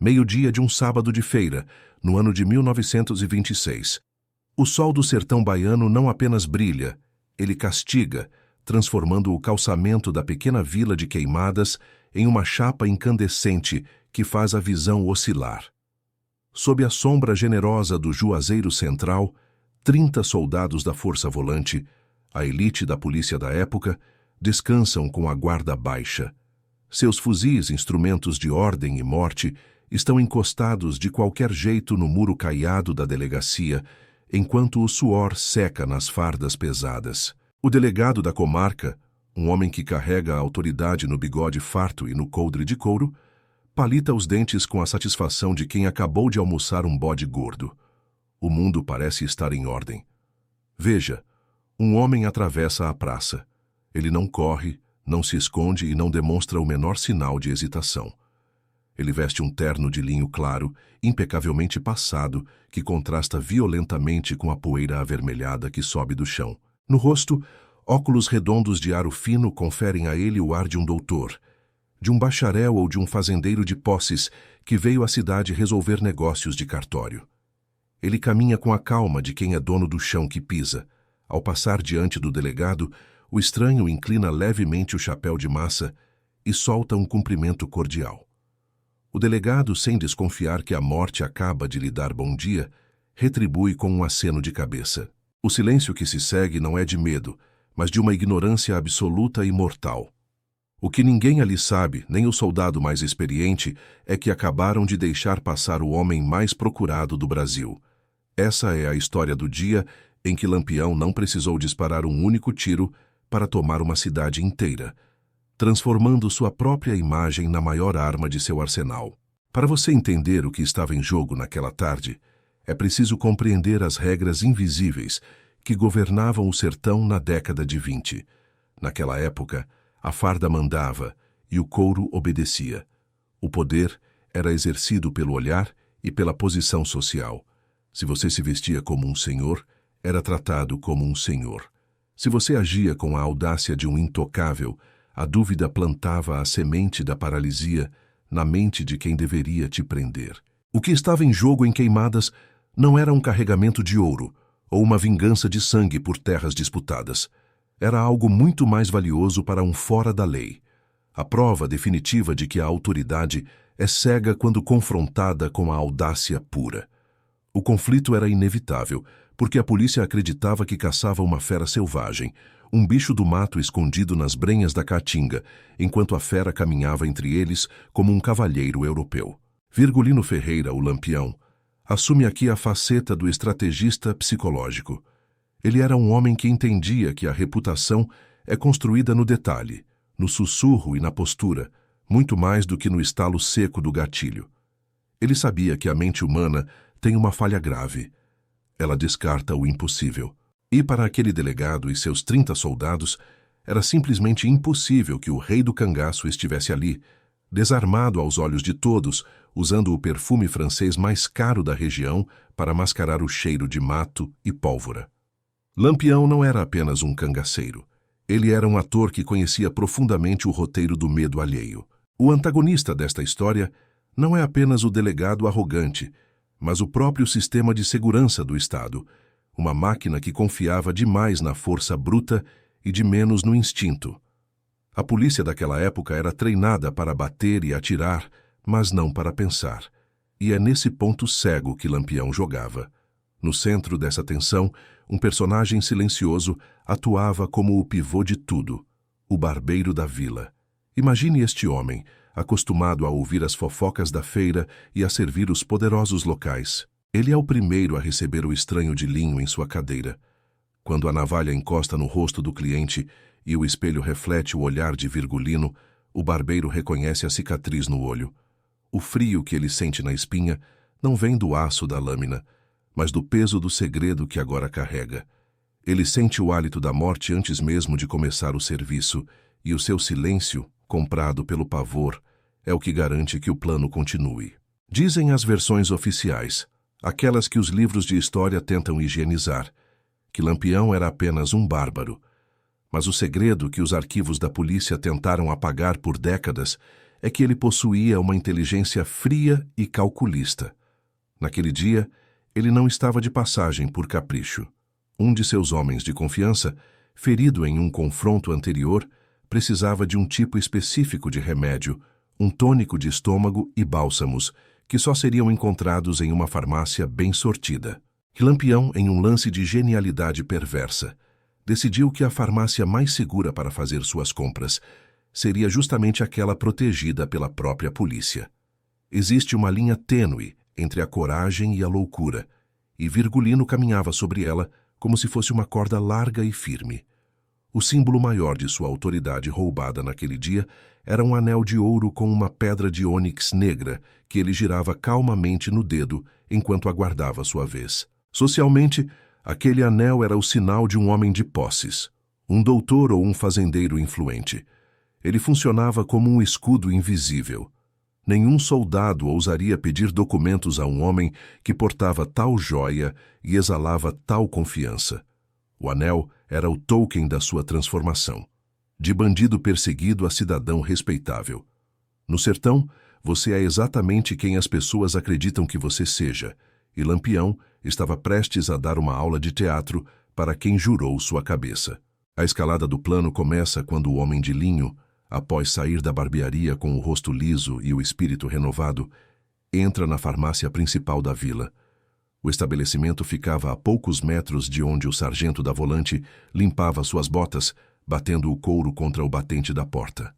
Meio-dia de um sábado de feira, no ano de 1926. O sol do sertão baiano não apenas brilha, ele castiga, transformando o calçamento da pequena vila de Queimadas em uma chapa incandescente que faz a visão oscilar. Sob a sombra generosa do Juazeiro Central, 30 soldados da Força Volante, a elite da polícia da época, descansam com a guarda baixa. Seus fuzis, instrumentos de ordem e morte, estão encostados de qualquer jeito no muro caiado da delegacia, enquanto o suor seca nas fardas pesadas. O delegado da comarca, um homem que carrega a autoridade no bigode farto e no coldre de couro, palita os dentes com a satisfação de quem acabou de almoçar um bode gordo. O mundo parece estar em ordem. Veja, um homem atravessa a praça. Ele não corre, não se esconde e não demonstra o menor sinal de hesitação. Ele veste um terno de linho claro, impecavelmente passado, que contrasta violentamente com a poeira avermelhada que sobe do chão. No rosto, óculos redondos de aro fino conferem a ele o ar de um doutor, de um bacharel ou de um fazendeiro de posses que veio à cidade resolver negócios de cartório. Ele caminha com a calma de quem é dono do chão que pisa. Ao passar diante do delegado, o estranho inclina levemente o chapéu de massa e solta um cumprimento cordial. O delegado, sem desconfiar que a morte acaba de lhe dar bom dia, retribui com um aceno de cabeça. O silêncio que se segue não é de medo, mas de uma ignorância absoluta e mortal. O que ninguém ali sabe, nem o soldado mais experiente, é que acabaram de deixar passar o homem mais procurado do Brasil. Essa é a história do dia em que Lampião não precisou disparar um único tiro para tomar uma cidade inteira, transformando sua própria imagem na maior arma de seu arsenal. Para você entender o que estava em jogo naquela tarde, é preciso compreender as regras invisíveis que governavam o sertão na década de 20. Naquela época, a farda mandava e o couro obedecia. O poder era exercido pelo olhar e pela posição social. Se você se vestia como um senhor, era tratado como um senhor. Se você agia com a audácia de um intocável, a dúvida plantava a semente da paralisia na mente de quem deveria te prender. O que estava em jogo em Queimadas não era um carregamento de ouro ou uma vingança de sangue por terras disputadas. Era algo muito mais valioso para um fora da lei. A prova definitiva de que a autoridade é cega quando confrontada com a audácia pura. O conflito era inevitável, porque a polícia acreditava que caçava uma fera selvagem, um bicho do mato escondido nas brenhas da caatinga, enquanto a fera caminhava entre eles como um cavalheiro europeu. Virgulino Ferreira, o Lampião, assume aqui a faceta do estrategista psicológico. Ele era um homem que entendia que a reputação é construída no detalhe, no sussurro e na postura, muito mais do que no estalo seco do gatilho. Ele sabia que a mente humana tem uma falha grave. Ela descarta o impossível. E para aquele delegado e seus 30 soldados, era simplesmente impossível que o rei do cangaço estivesse ali, desarmado aos olhos de todos, usando o perfume francês mais caro da região para mascarar o cheiro de mato e pólvora. Lampião não era apenas um cangaceiro. Ele era um ator que conhecia profundamente o roteiro do medo alheio. O antagonista desta história não é apenas o delegado arrogante, mas o próprio sistema de segurança do Estado, uma máquina que confiava demais na força bruta e de menos no instinto. A polícia daquela época era treinada para bater e atirar, mas não para pensar. E é nesse ponto cego que Lampião jogava. No centro dessa tensão, um personagem silencioso atuava como o pivô de tudo, o barbeiro da vila. Imagine este homem, acostumado a ouvir as fofocas da feira e a servir os poderosos locais. Ele é o primeiro a receber o estranho de linho em sua cadeira. Quando a navalha encosta no rosto do cliente e o espelho reflete o olhar de Virgulino, o barbeiro reconhece a cicatriz no olho. O frio que ele sente na espinha não vem do aço da lâmina, mas do peso do segredo que agora carrega. Ele sente o hálito da morte antes mesmo de começar o serviço, e o seu silêncio, comprado pelo pavor, é o que garante que o plano continue. Dizem as versões oficiais, aquelas que os livros de história tentam higienizar, que Lampião era apenas um bárbaro. Mas o segredo que os arquivos da polícia tentaram apagar por décadas é que ele possuía uma inteligência fria e calculista. Naquele dia, ele não estava de passagem por capricho. Um de seus homens de confiança, ferido em um confronto anterior, precisava de um tipo específico de remédio, um tônico de estômago e bálsamos, que só seriam encontrados em uma farmácia bem sortida. Lampião, em um lance de genialidade perversa, decidiu que a farmácia mais segura para fazer suas compras seria justamente aquela protegida pela própria polícia. Existe uma linha tênue entre a coragem e a loucura, e Virgulino caminhava sobre ela como se fosse uma corda larga e firme. O símbolo maior de sua autoridade roubada naquele dia era um anel de ouro com uma pedra de ônix negra que ele girava calmamente no dedo enquanto aguardava sua vez. Socialmente, aquele anel era o sinal de um homem de posses, um doutor ou um fazendeiro influente. Ele funcionava como um escudo invisível. Nenhum soldado ousaria pedir documentos a um homem que portava tal joia e exalava tal confiança. O anel era o token da sua transformação, de bandido perseguido a cidadão respeitável. No sertão, você é exatamente quem as pessoas acreditam que você seja, e Lampião estava prestes a dar uma aula de teatro para quem jurou sua cabeça. A escalada do plano começa quando o homem de linho, após sair da barbearia com o rosto liso e o espírito renovado, entra na farmácia principal da vila. O estabelecimento ficava a poucos metros de onde o sargento da volante limpava suas botas, batendo o couro contra o batente da porta.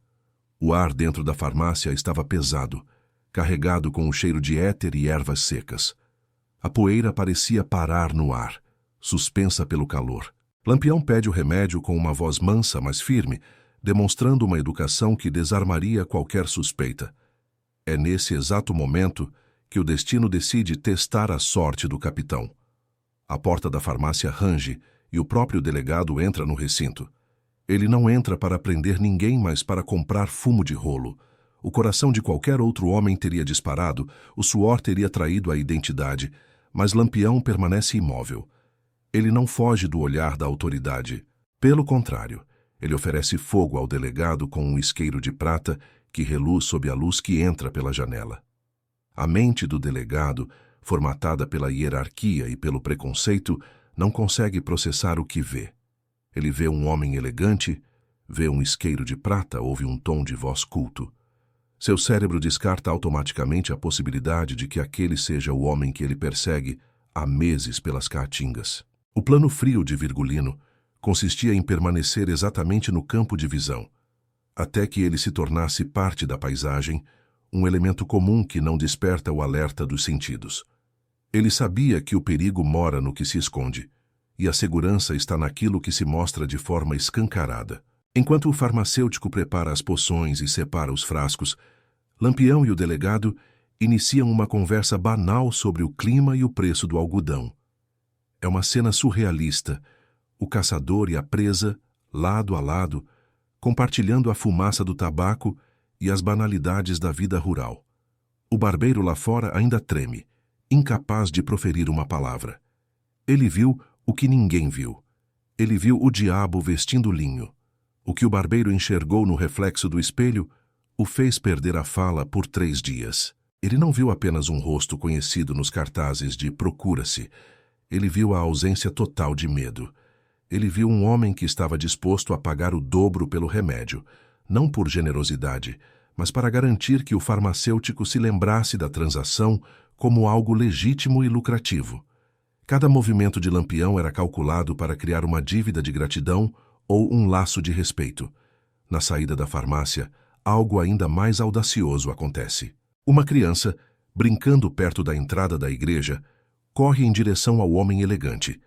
O ar dentro da farmácia estava pesado, carregado com o cheiro de éter e ervas secas. A poeira parecia parar no ar, suspensa pelo calor. Lampião pede o remédio com uma voz mansa, mas firme, demonstrando uma educação que desarmaria qualquer suspeita. É nesse exato momento que o destino decide testar a sorte do capitão. A porta da farmácia range e o próprio delegado entra no recinto. Ele não entra para prender ninguém, mas para comprar fumo de rolo. O coração de qualquer outro homem teria disparado, o suor teria traído a identidade, mas Lampião permanece imóvel. Ele não foge do olhar da autoridade. Pelo contrário, ele oferece fogo ao delegado com um isqueiro de prata que reluz sob a luz que entra pela janela. A mente do delegado, formatada pela hierarquia e pelo preconceito, não consegue processar o que vê. Ele vê um homem elegante, vê um isqueiro de prata, ouve um tom de voz culto. Seu cérebro descarta automaticamente a possibilidade de que aquele seja o homem que ele persegue há meses pelas caatingas. O plano frio de Virgulino consistia em permanecer exatamente no campo de visão, até que ele se tornasse parte da paisagem, um elemento comum que não desperta o alerta dos sentidos. Ele sabia que o perigo mora no que se esconde, e a segurança está naquilo que se mostra de forma escancarada. Enquanto o farmacêutico prepara as poções e separa os frascos, Lampião e o delegado iniciam uma conversa banal sobre o clima e o preço do algodão. É uma cena surrealista, o caçador e a presa, lado a lado, compartilhando a fumaça do tabaco e as banalidades da vida rural. O barbeiro lá fora ainda treme, incapaz de proferir uma palavra. Ele viu o que ninguém viu. Ele viu o diabo vestindo linho. O que o barbeiro enxergou no reflexo do espelho o fez perder a fala por 3 dias. Ele não viu apenas um rosto conhecido nos cartazes de Procura-se. Ele viu a ausência total de medo. Ele viu um homem que estava disposto a pagar o dobro pelo remédio, não por generosidade, mas para garantir que o farmacêutico se lembrasse da transação como algo legítimo e lucrativo. Cada movimento de Lampião era calculado para criar uma dívida de gratidão ou um laço de respeito. Na saída da farmácia, algo ainda mais audacioso acontece. Uma criança, brincando perto da entrada da igreja, corre em direção ao homem elegante.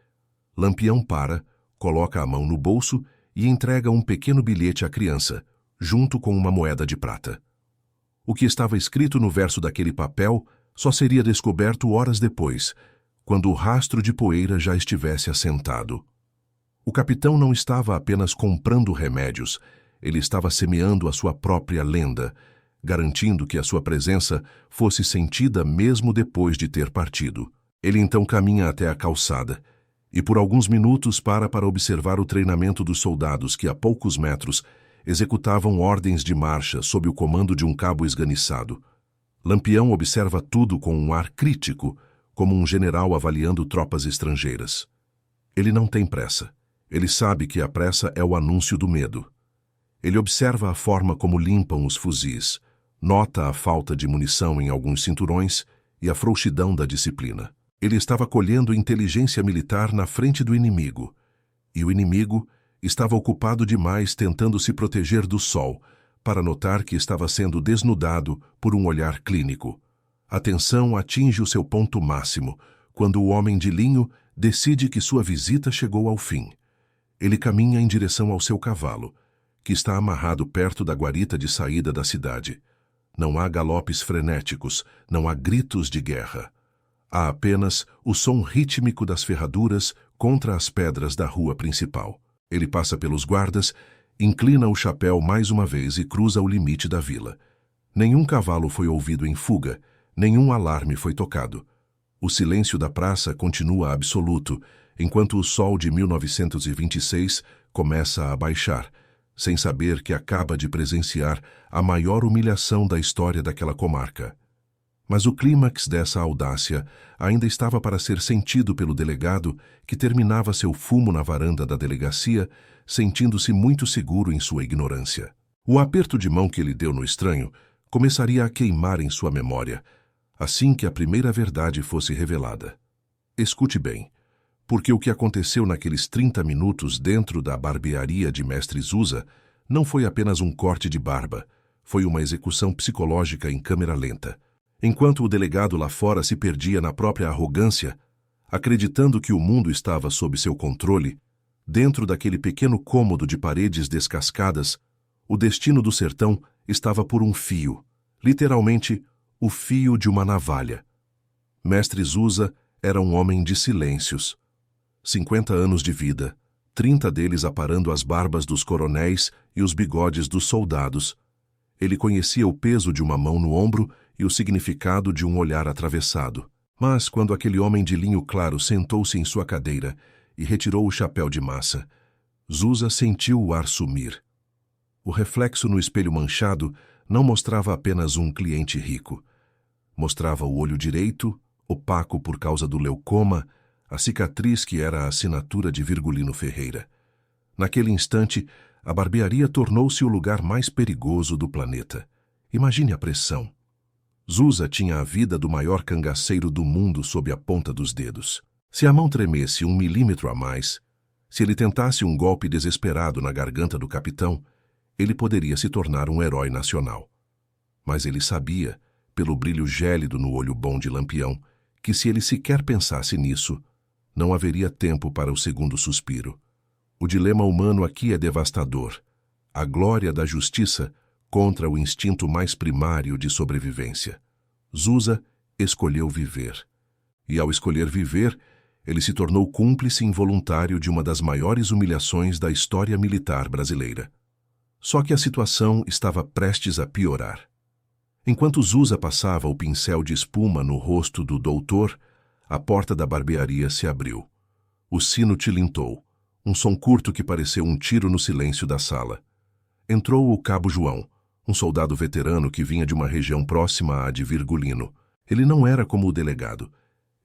Lampião para, coloca a mão no bolso e entrega um pequeno bilhete à criança, junto com uma moeda de prata. O que estava escrito no verso daquele papel só seria descoberto horas depois, quando o rastro de poeira já estivesse assentado. O capitão não estava apenas comprando remédios, ele estava semeando a sua própria lenda, garantindo que a sua presença fosse sentida mesmo depois de ter partido. Ele então caminha até a calçada e por alguns minutos para observar o treinamento dos soldados que a poucos metros executavam ordens de marcha sob o comando de um cabo esganiçado. Lampião observa tudo com um ar crítico, como um general avaliando tropas estrangeiras. Ele não tem pressa. Ele sabe que a pressa é o anúncio do medo. Ele observa a forma como limpam os fuzis, nota a falta de munição em alguns cinturões e a frouxidão da disciplina. Ele estava colhendo inteligência militar na frente do inimigo, e o inimigo estava ocupado demais tentando se proteger do sol, para notar que estava sendo desnudado por um olhar clínico. A tensão atinge o seu ponto máximo quando o homem de linho decide que sua visita chegou ao fim. Ele caminha em direção ao seu cavalo, que está amarrado perto da guarita de saída da cidade. Não há galopes frenéticos, não há gritos de guerra. Há apenas o som rítmico das ferraduras contra as pedras da rua principal. Ele passa pelos guardas, inclina o chapéu mais uma vez e cruza o limite da vila. Nenhum cavalo foi ouvido em fuga, nenhum alarme foi tocado. O silêncio da praça continua absoluto, enquanto o sol de 1926 começa a baixar, sem saber que acaba de presenciar a maior humilhação da história daquela comarca. Mas o clímax dessa audácia ainda estava para ser sentido pelo delegado, que terminava seu fumo na varanda da delegacia, sentindo-se muito seguro em sua ignorância. O aperto de mão que ele deu no estranho começaria a queimar em sua memória, assim que a primeira verdade fosse revelada. Escute bem, porque o que aconteceu naqueles 30 minutos dentro da barbearia de Mestre Zusa não foi apenas um corte de barba, foi uma execução psicológica em câmera lenta. Enquanto o delegado lá fora se perdia na própria arrogância, acreditando que o mundo estava sob seu controle, dentro daquele pequeno cômodo de paredes descascadas, o destino do sertão estava por um fio, literalmente o fio de uma navalha. Mestre Zusa era um homem de silêncios. 50 anos de vida, 30 deles aparando as barbas dos coronéis e os bigodes dos soldados. Ele conhecia o peso de uma mão no ombro e o significado de um olhar atravessado. Mas, quando aquele homem de linho claro sentou-se em sua cadeira e retirou o chapéu de massa, Zusa sentiu o ar sumir. O reflexo no espelho manchado não mostrava apenas um cliente rico. Mostrava o olho direito, opaco por causa do leucoma, a cicatriz que era a assinatura de Virgulino Ferreira. Naquele instante, a barbearia tornou-se o lugar mais perigoso do planeta. Imagine a pressão. Zusa tinha a vida do maior cangaceiro do mundo sob a ponta dos dedos. Se a mão tremesse 1 milímetro a mais, se ele tentasse um golpe desesperado na garganta do capitão, ele poderia se tornar um herói nacional. Mas ele sabia, pelo brilho gélido no olho bom de Lampião, que se ele sequer pensasse nisso, não haveria tempo para o segundo suspiro. O dilema humano aqui é devastador. A glória da justiça contra o instinto mais primário de sobrevivência. Zusa escolheu viver. E ao escolher viver, ele se tornou cúmplice involuntário de uma das maiores humilhações da história militar brasileira. Só que a situação estava prestes a piorar. Enquanto Zusa passava o pincel de espuma no rosto do doutor, a porta da barbearia se abriu. O sino tilintou, um som curto que pareceu um tiro no silêncio da sala. Entrou o cabo João, um soldado veterano que vinha de uma região próxima à de Virgulino. Ele não era como o delegado.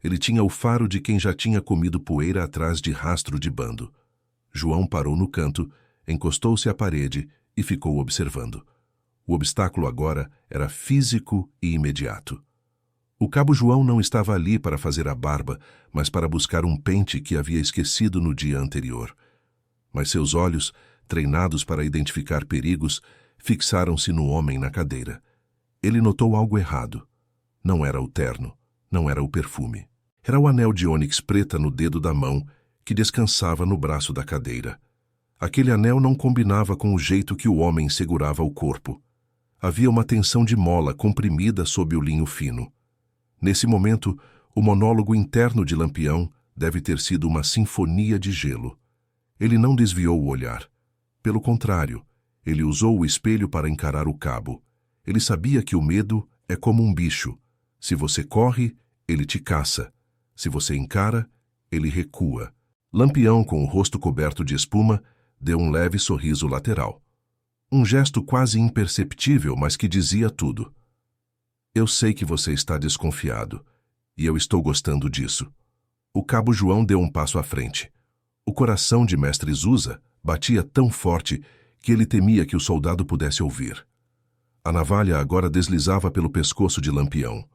Ele tinha o faro de quem já tinha comido poeira atrás de rastro de bando. João parou no canto, encostou-se à parede e ficou observando. O obstáculo agora era físico e imediato. O cabo João não estava ali para fazer a barba, mas para buscar um pente que havia esquecido no dia anterior. Mas seus olhos, treinados para identificar perigos, fixaram-se no homem na cadeira. Ele notou algo errado. Não era o terno, não era o perfume. Era o anel de ônix preta no dedo da mão, que descansava no braço da cadeira. Aquele anel não combinava com o jeito que o homem segurava o corpo. Havia uma tensão de mola comprimida sob o linho fino. Nesse momento, o monólogo interno de Lampião deve ter sido uma sinfonia de gelo. Ele não desviou o olhar. Pelo contrário, ele usou o espelho para encarar o cabo. Ele sabia que o medo é como um bicho. Se você corre, ele te caça. Se você encara, ele recua. Lampião, com o rosto coberto de espuma, deu um leve sorriso lateral. Um gesto quase imperceptível, mas que dizia tudo. Eu sei que você está desconfiado, e eu estou gostando disso. O cabo João deu um passo à frente. O coração de mestre Zusa batia tão forte que ele temia que o soldado pudesse ouvir. A navalha agora deslizava pelo pescoço de Lampião.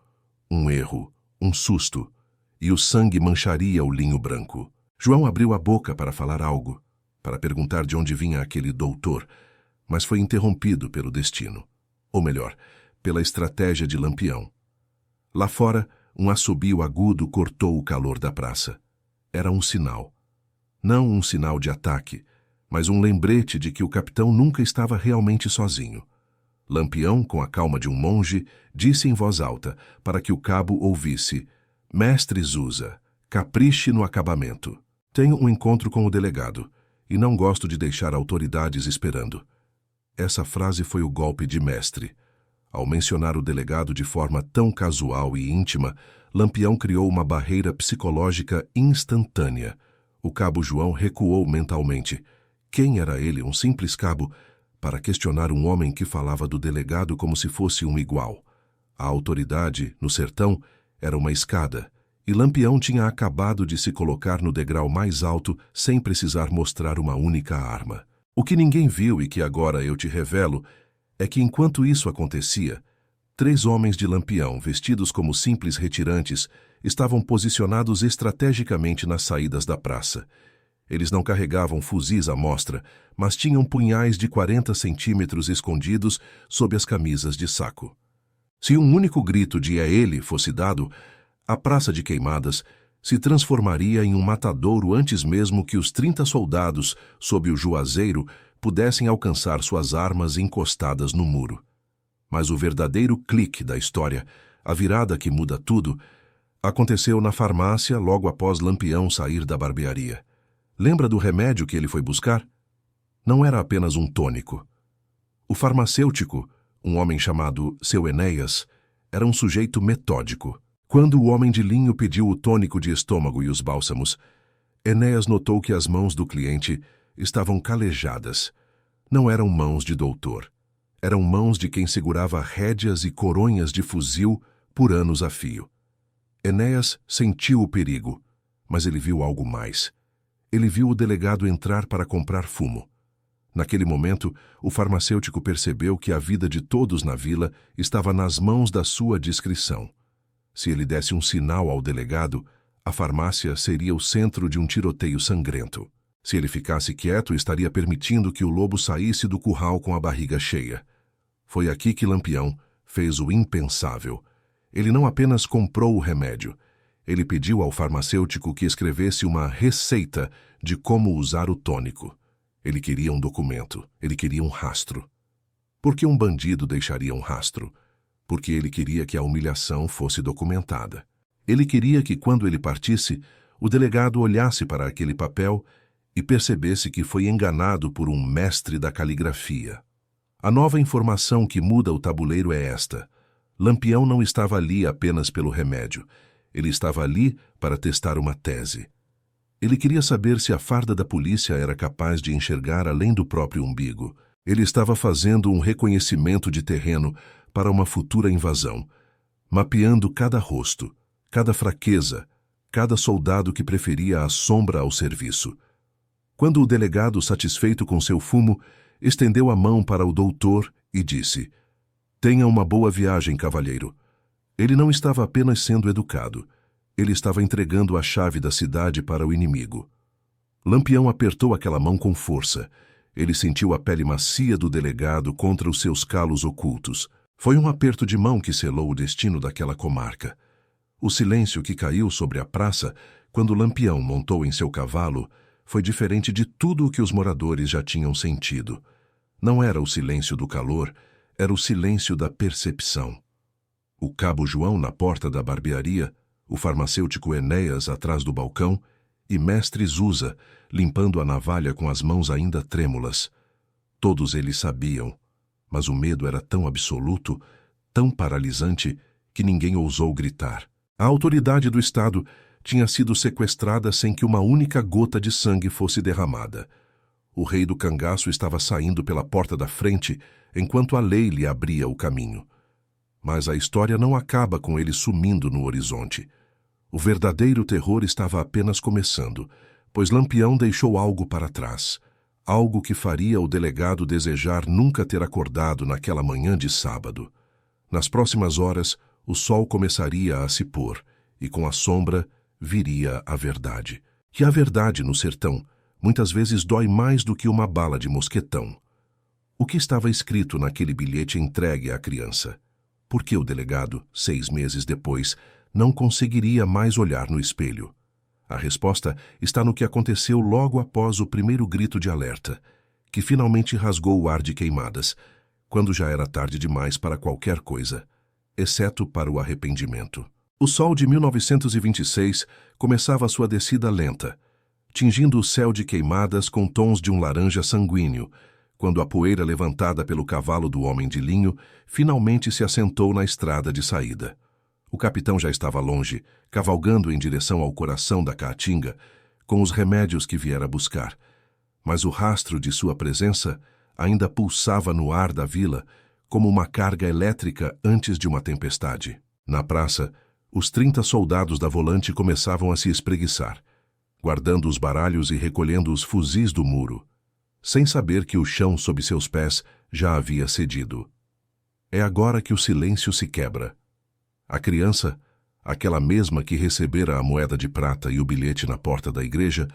Um erro, um susto, e o sangue mancharia o linho branco. João abriu a boca para falar algo, para perguntar de onde vinha aquele doutor, mas foi interrompido pelo destino. Ou melhor, pela estratégia de Lampião. Lá fora, um assobio agudo cortou o calor da praça. Era um sinal. Não um sinal de ataque, mas um lembrete de que o capitão nunca estava realmente sozinho. Lampião, com a calma de um monge, disse em voz alta, para que o cabo ouvisse: Mestre Zusa, capriche no acabamento. Tenho um encontro com o delegado, e não gosto de deixar autoridades esperando. Essa frase foi o golpe de mestre. Ao mencionar o delegado de forma tão casual e íntima, Lampião criou uma barreira psicológica instantânea. O cabo João recuou mentalmente. Quem era ele, um simples cabo, para questionar um homem que falava do delegado como se fosse um igual? A autoridade, no sertão, era uma escada, e Lampião tinha acabado de se colocar no degrau mais alto sem precisar mostrar uma única arma. O que ninguém viu e que agora eu te revelo é que, enquanto isso acontecia, 3 homens de Lampião, vestidos como simples retirantes, estavam posicionados estrategicamente nas saídas da praça. Eles não carregavam fuzis à mostra, mas tinham punhais de 40 centímetros escondidos sob as camisas de saco. Se um único grito de "é ele" fosse dado, a Praça de Queimadas se transformaria em um matadouro antes mesmo que os 30 soldados, sob o juazeiro, pudessem alcançar suas armas encostadas no muro. Mas o verdadeiro clique da história, a virada que muda tudo, aconteceu na farmácia logo após Lampião sair da barbearia. Lembra do remédio que ele foi buscar? Não era apenas um tônico. O farmacêutico, um homem chamado Seu Enéas, era um sujeito metódico. Quando o homem de linho pediu o tônico de estômago e os bálsamos, Enéas notou que as mãos do cliente estavam calejadas. Não eram mãos de doutor. Eram mãos de quem segurava rédeas e coronhas de fuzil por anos a fio. Enéas sentiu o perigo, mas ele viu algo mais. Ele viu o delegado entrar para comprar fumo. Naquele momento, o farmacêutico percebeu que a vida de todos na vila estava nas mãos da sua discrição. Se ele desse um sinal ao delegado, a farmácia seria o centro de um tiroteio sangrento. Se ele ficasse quieto, estaria permitindo que o lobo saísse do curral com a barriga cheia. Foi aqui que Lampião fez o impensável. Ele não apenas comprou o remédio, ele pediu ao farmacêutico que escrevesse uma receita de como usar o tônico. Ele queria um documento, ele queria um rastro. Por que um bandido deixaria um rastro? Porque ele queria que a humilhação fosse documentada. Ele queria que, quando ele partisse, o delegado olhasse para aquele papel e percebesse que foi enganado por um mestre da caligrafia. A nova informação que muda o tabuleiro é esta: Lampião não estava ali apenas pelo remédio. Ele estava ali para testar uma tese. Ele queria saber se a farda da polícia era capaz de enxergar além do próprio umbigo. Ele estava fazendo um reconhecimento de terreno para uma futura invasão, mapeando cada rosto, cada fraqueza, cada soldado que preferia a sombra ao serviço. Quando o delegado, satisfeito com seu fumo, estendeu a mão para o doutor e disse: "Tenha uma boa viagem, cavalheiro." Ele não estava apenas sendo educado, ele estava entregando a chave da cidade para o inimigo. Lampião apertou aquela mão com força. Ele sentiu a pele macia do delegado contra os seus calos ocultos. Foi um aperto de mão que selou o destino daquela comarca. O silêncio que caiu sobre a praça quando Lampião montou em seu cavalo foi diferente de tudo o que os moradores já tinham sentido. Não era o silêncio do calor, era o silêncio da percepção. O cabo João na porta da barbearia, o farmacêutico Enéas atrás do balcão e mestre Zusa limpando a navalha com as mãos ainda trêmulas. Todos eles sabiam, mas o medo era tão absoluto, tão paralisante, que ninguém ousou gritar. A autoridade do Estado tinha sido sequestrada sem que uma única gota de sangue fosse derramada. O rei do cangaço estava saindo pela porta da frente, enquanto a lei lhe abria o caminho. Mas a história não acaba com ele sumindo no horizonte. O verdadeiro terror estava apenas começando, pois Lampião deixou algo para trás, algo que faria o delegado desejar nunca ter acordado naquela manhã de sábado. Nas próximas horas, o sol começaria a se pôr, e com a sombra viria a verdade. E a verdade no sertão muitas vezes dói mais do que uma bala de mosquetão. O que estava escrito naquele bilhete entregue à criança? Por que o delegado, 6 meses depois, não conseguiria mais olhar no espelho? A resposta está no que aconteceu logo após o primeiro grito de alerta, que finalmente rasgou o ar de Queimadas, quando já era tarde demais para qualquer coisa, exceto para o arrependimento. O sol de 1926 começava sua descida lenta, tingindo o céu de Queimadas com tons de um laranja sanguíneo, quando a poeira levantada pelo cavalo do homem de linho finalmente se assentou na estrada de saída. O capitão já estava longe, cavalgando em direção ao coração da Caatinga, com os remédios que viera buscar. Mas o rastro de sua presença ainda pulsava no ar da vila como uma carga elétrica antes de uma tempestade. Na praça, os 30 soldados da volante começavam a se espreguiçar, guardando os baralhos e recolhendo os fuzis do muro, sem saber que o chão sob seus pés já havia cedido. É agora que o silêncio se quebra. A criança, aquela mesma que recebera a moeda de prata e o bilhete na porta da igreja,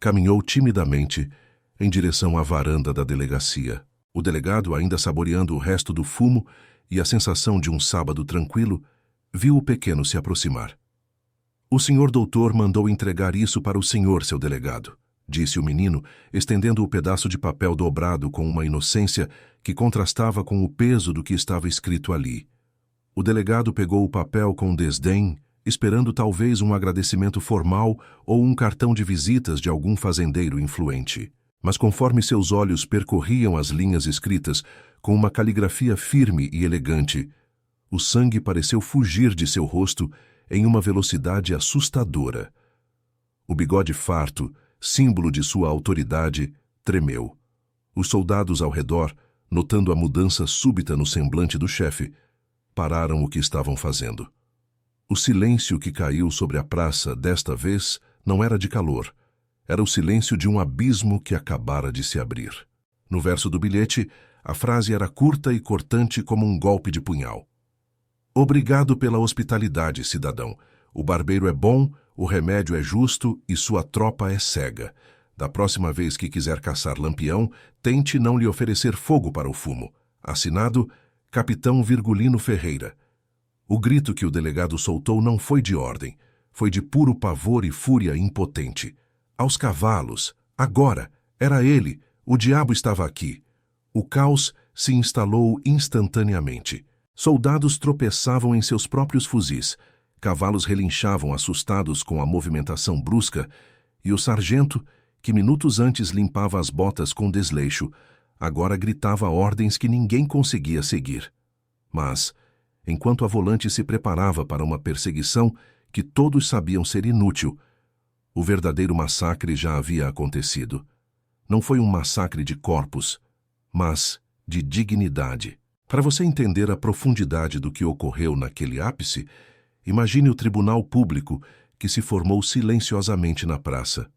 caminhou timidamente em direção à varanda da delegacia. O delegado, ainda saboreando o resto do fumo e a sensação de um sábado tranquilo, viu o pequeno se aproximar. "O senhor doutor mandou entregar isso para o senhor, seu delegado", disse o menino, estendendo o pedaço de papel dobrado com uma inocência que contrastava com o peso do que estava escrito ali. O delegado pegou o papel com desdém, esperando talvez um agradecimento formal ou um cartão de visitas de algum fazendeiro influente. Mas conforme seus olhos percorriam as linhas escritas com uma caligrafia firme e elegante, o sangue pareceu fugir de seu rosto em uma velocidade assustadora. O bigode farto, símbolo de sua autoridade, tremeu. Os soldados ao redor, notando a mudança súbita no semblante do chefe, pararam o que estavam fazendo. O silêncio que caiu sobre a praça desta vez não era de calor. Era o silêncio de um abismo que acabara de se abrir. No verso do bilhete, a frase era curta e cortante como um golpe de punhal. "Obrigado pela hospitalidade, cidadão. O barbeiro é bom, o remédio é justo e sua tropa é cega. Da próxima vez que quiser caçar Lampião, tente não lhe oferecer fogo para o fumo. Assinado, Capitão Virgulino Ferreira." O grito que o delegado soltou não foi de ordem, foi de puro pavor e fúria impotente. Aos cavalos, agora, era ele, o diabo estava aqui. O caos se instalou instantaneamente. Soldados tropeçavam em seus próprios fuzis, cavalos relinchavam assustados com a movimentação brusca, e o sargento, que minutos antes limpava as botas com desleixo, agora gritava ordens que ninguém conseguia seguir. Mas, enquanto a volante se preparava para uma perseguição que todos sabiam ser inútil, o verdadeiro massacre já havia acontecido. Não foi um massacre de corpos, mas de dignidade. Para você entender a profundidade do que ocorreu naquele ápice, imagine o tribunal público que se formou silenciosamente na praça.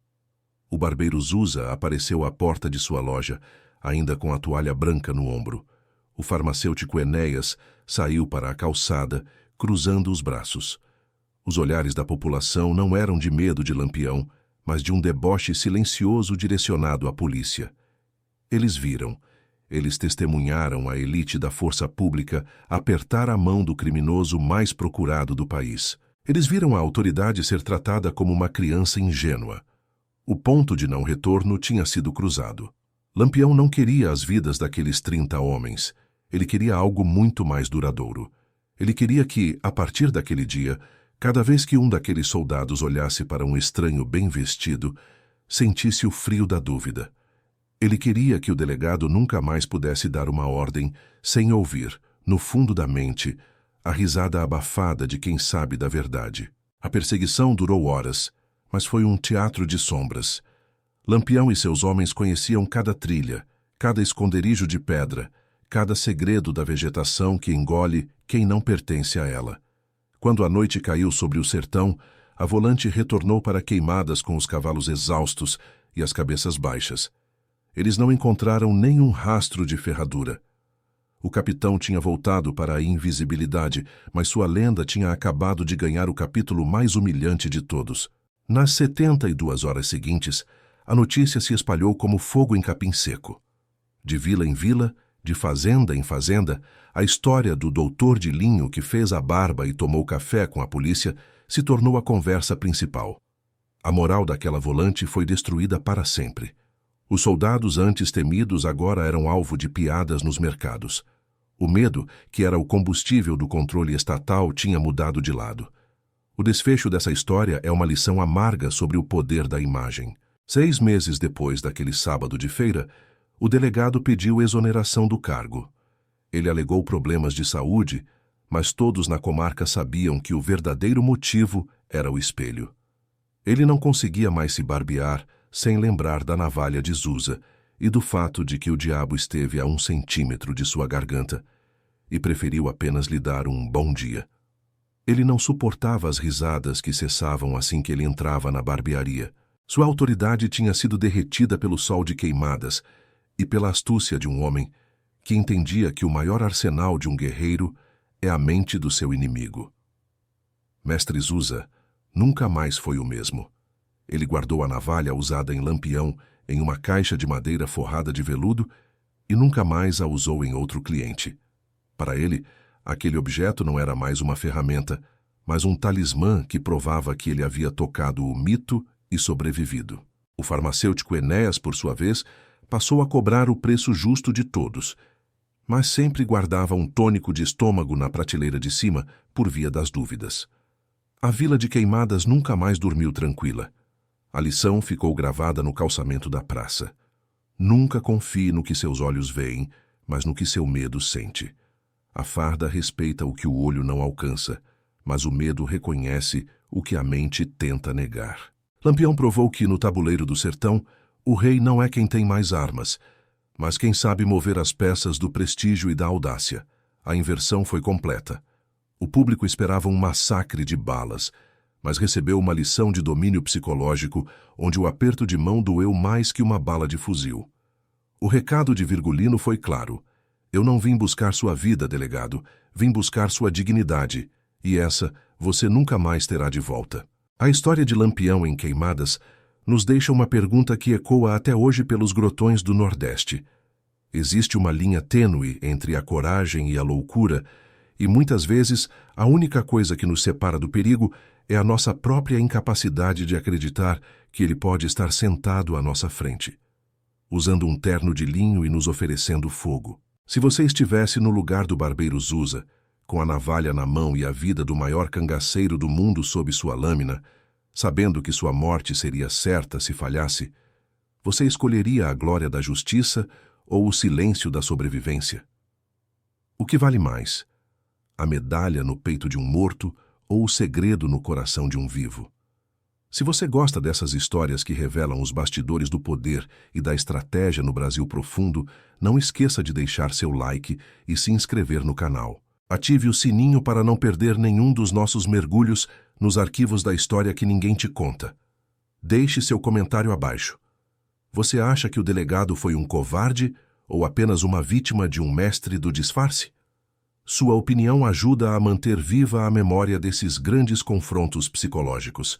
O barbeiro Zusa apareceu à porta de sua loja, ainda com a toalha branca no ombro. O farmacêutico Enéas saiu para a calçada, cruzando os braços. Os olhares da população não eram de medo de Lampião, mas de um deboche silencioso direcionado à polícia. Eles viram, eles testemunharam a elite da força pública apertar a mão do criminoso mais procurado do país. Eles viram a autoridade ser tratada como uma criança ingênua. O ponto de não retorno tinha sido cruzado. Lampião não queria as vidas daqueles 30 homens. Ele queria algo muito mais duradouro. Ele queria que, a partir daquele dia, cada vez que um daqueles soldados olhasse para um estranho bem vestido, sentisse o frio da dúvida. Ele queria que o delegado nunca mais pudesse dar uma ordem sem ouvir, no fundo da mente, a risada abafada de quem sabe da verdade. A perseguição durou horas, mas foi um teatro de sombras. Lampião e seus homens conheciam cada trilha, cada esconderijo de pedra, cada segredo da vegetação que engole quem não pertence a ela. Quando a noite caiu sobre o sertão, a volante retornou para Queimadas com os cavalos exaustos e as cabeças baixas. Eles não encontraram nenhum rastro de ferradura. O capitão tinha voltado para a invisibilidade, mas sua lenda tinha acabado de ganhar o capítulo mais humilhante de todos. Nas 72 horas seguintes, a notícia se espalhou como fogo em capim seco. De vila em vila, de fazenda em fazenda, a história do doutor de linho que fez a barba e tomou café com a polícia se tornou a conversa principal. A moral daquela volante foi destruída para sempre. Os soldados antes temidos agora eram alvo de piadas nos mercados. O medo, que era o combustível do controle estatal, tinha mudado de lado. O desfecho dessa história é uma lição amarga sobre o poder da imagem. 6 meses depois daquele sábado de feira, o delegado pediu exoneração do cargo. Ele alegou problemas de saúde, mas todos na comarca sabiam que o verdadeiro motivo era o espelho. Ele não conseguia mais se barbear sem lembrar da navalha de Zusa e do fato de que o diabo esteve a 1 centímetro de sua garganta, e preferiu apenas lhe dar um bom dia. Ele não suportava as risadas que cessavam assim que ele entrava na barbearia. Sua autoridade tinha sido derretida pelo sol de Queimadas e pela astúcia de um homem que entendia que o maior arsenal de um guerreiro é a mente do seu inimigo. Mestre Zusa nunca mais foi o mesmo. Ele guardou a navalha usada em Lampião em uma caixa de madeira forrada de veludo e nunca mais a usou em outro cliente. Para ele, aquele objeto não era mais uma ferramenta, mas um talismã que provava que ele havia tocado o mito e sobrevivido. O farmacêutico Enéas, por sua vez, passou a cobrar o preço justo de todos, mas sempre guardava um tônico de estômago na prateleira de cima por via das dúvidas. A vila de Queimadas nunca mais dormiu tranquila. A lição ficou gravada no calçamento da praça. Nunca confie no que seus olhos veem, mas no que seu medo sente. A farda respeita o que o olho não alcança, mas o medo reconhece o que a mente tenta negar. Lampião provou que, no tabuleiro do sertão, o rei não é quem tem mais armas, mas quem sabe mover as peças do prestígio e da audácia. A inversão foi completa. O público esperava um massacre de balas, mas recebeu uma lição de domínio psicológico onde o aperto de mão doeu mais que uma bala de fuzil. O recado de Virgulino foi claro. Eu não vim buscar sua vida, delegado, vim buscar sua dignidade, e essa você nunca mais terá de volta. A história de Lampião em Queimadas nos deixa uma pergunta que ecoa até hoje pelos grotões do Nordeste. Existe uma linha tênue entre a coragem e a loucura, e muitas vezes a única coisa que nos separa do perigo é a nossa própria incapacidade de acreditar que ele pode estar sentado à nossa frente, usando um terno de linho e nos oferecendo fogo. Se você estivesse no lugar do barbeiro Zusa, com a navalha na mão e a vida do maior cangaceiro do mundo sob sua lâmina, sabendo que sua morte seria certa se falhasse, você escolheria a glória da justiça ou o silêncio da sobrevivência? O que vale mais? A medalha no peito de um morto ou o segredo no coração de um vivo? Se você gosta dessas histórias que revelam os bastidores do poder e da estratégia no Brasil profundo, não esqueça de deixar seu like e se inscrever no canal. Ative o sininho para não perder nenhum dos nossos mergulhos nos arquivos da história que ninguém te conta. Deixe seu comentário abaixo. Você acha que o delegado foi um covarde ou apenas uma vítima de um mestre do disfarce? Sua opinião ajuda a manter viva a memória desses grandes confrontos psicológicos.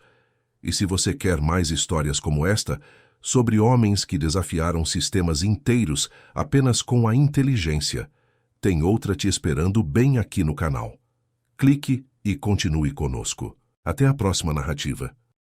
E se você quer mais histórias como esta, sobre homens que desafiaram sistemas inteiros apenas com a inteligência, tem outra te esperando bem aqui no canal. Clique e continue conosco. Até a próxima narrativa.